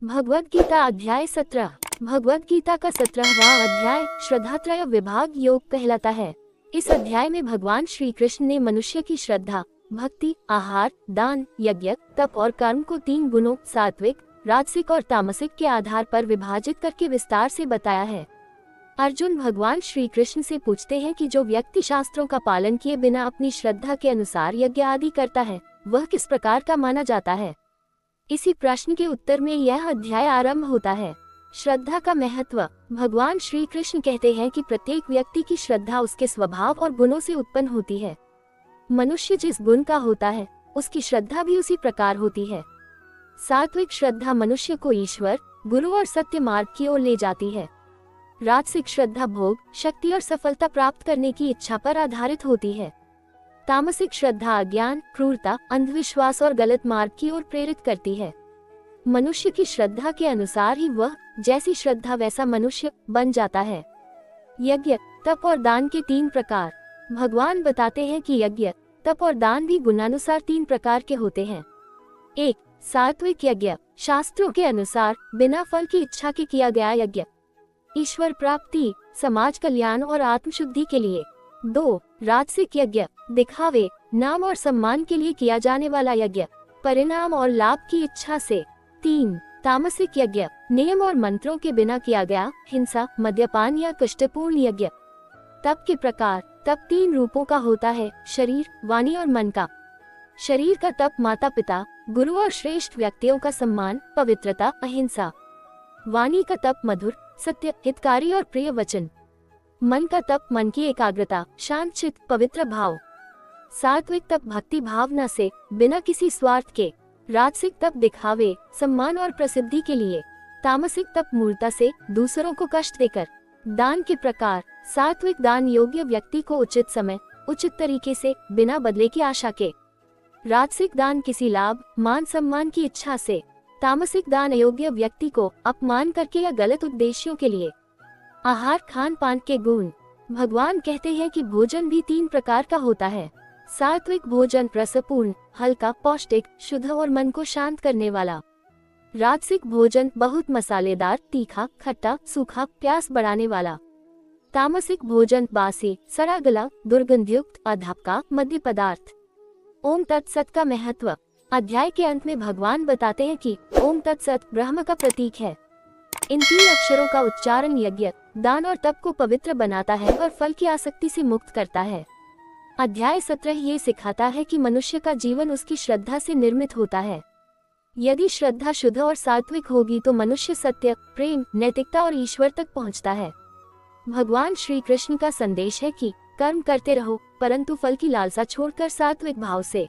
भगवद गीता अध्याय 17। भगवद गीता का 17वां अध्याय श्रद्धात्रय विभाग योग कहलाता है। इस अध्याय में भगवान श्री कृष्ण ने मनुष्य की श्रद्धा, भक्ति, आहार, दान, यज्ञ, तप और कर्म को 3 गुणों सात्विक, राजसिक और तामसिक के आधार पर विभाजित करके विस्तार से बताया है। अर्जुन भगवान श्री कृष्ण से पूछते हैं कि जो व्यक्ति शास्त्रों का पालन किए बिना अपनी श्रद्धा के अनुसार यज्ञ आदि करता है, वह किस प्रकार का माना जाता है। इसी प्रश्न के उत्तर में यह अध्याय आरंभ होता है। श्रद्धा का महत्व। भगवान श्री कृष्ण कहते हैं कि प्रत्येक व्यक्ति की श्रद्धा उसके स्वभाव और गुणों से उत्पन्न होती है। मनुष्य जिस गुण का होता है, उसकी श्रद्धा भी उसी प्रकार होती है। सात्विक श्रद्धा मनुष्य को ईश्वर, गुरु और सत्य मार्ग की ओर ले जाती है। राजसिक श्रद्धा भोग, शक्ति और सफलता प्राप्त करने की इच्छा पर आधारित होती है। तामसिक श्रद्धा अज्ञान, क्रूरता, अंधविश्वास और गलत मार्ग की ओर प्रेरित करती है। मनुष्य की श्रद्धा के अनुसार ही वह जैसी श्रद्धा वैसा मनुष्य बन जाता है। यज्ञ, तप और दान के 3 प्रकार। भगवान बताते हैं कि यज्ञ, तप और दान भी गुणानुसार 3 प्रकार के होते हैं। 1. सात्विक यज्ञ, शास्त्रों के अनुसार बिना फल की इच्छा के किया गया यज्ञ, ईश्वर प्राप्ति, समाज कल्याण और आत्मशुद्धि के लिए। 2. राजसिक यज्ञ, दिखावे, नाम और सम्मान के लिए किया जाने वाला यज्ञ, परिणाम और लाभ की इच्छा से। 3. तामसिक यज्ञ, नियम और मंत्रों के बिना किया गया, हिंसा, मद्यपान या कष्टपूर्ण यज्ञ। तप के प्रकार। तप 3 रूपों का होता है, शरीर, वाणी और मन का। शरीर का तप माता पिता, गुरु और श्रेष्ठ व्यक्तियों का सम्मान, पवित्रता, अहिंसा। वाणी का तप मधुर, सत्य, हितकारी और प्रिय वचन। मन का तप मन की एकाग्रता, शांत चित्त, पवित्र भाव। सात्विक तप भक्ति भावना से, बिना किसी स्वार्थ के। राजसिक तप दिखावे, सम्मान और प्रसिद्धि के लिए। तामसिक तप मूर्ता से, दूसरों को कष्ट देकर। दान के प्रकार। सात्विक दान योग्य व्यक्ति को उचित समय, उचित तरीके से, बिना बदले की आशा के। राजसिक दान किसी लाभ, मान सम्मान की इच्छा से। तामसिक दान अयोग्य व्यक्ति को अपमान करके या गलत उद्देश्यों के लिए। आहार खान पान के गुण। भगवान कहते हैं कि भोजन भी 3 प्रकार का होता है। सात्विक भोजन रसपूर्ण, हल्का, पौष्टिक, शुद्ध और मन को शांत करने वाला। राजसिक भोजन बहुत मसालेदार, तीखा, खट्टा, सूखा, प्यास बढ़ाने वाला। तामसिक भोजन बासी, सड़ा गला, दुर्गंधयुक्त, अधपका, मद्य पदार्थ। ओम तत्सत का महत्व। अध्याय के अंत में भगवान बताते हैं कि ओम तत्सत ब्रह्म का प्रतीक है। इन 3 अक्षरों का उच्चारण यज्ञ, दान और तप को पवित्र बनाता है और फल की आसक्ति से मुक्त करता है। अध्याय 17 ये सिखाता है कि मनुष्य का जीवन उसकी श्रद्धा से निर्मित होता है। यदि श्रद्धा शुद्ध और सात्विक होगी तो मनुष्य सत्य, प्रेम, नैतिकता और ईश्वर तक पहुंचता है। भगवान श्री कृष्ण का संदेश है कि कर्म करते रहो, परंतु फल की लालसा छोड़कर सात्विक भाव से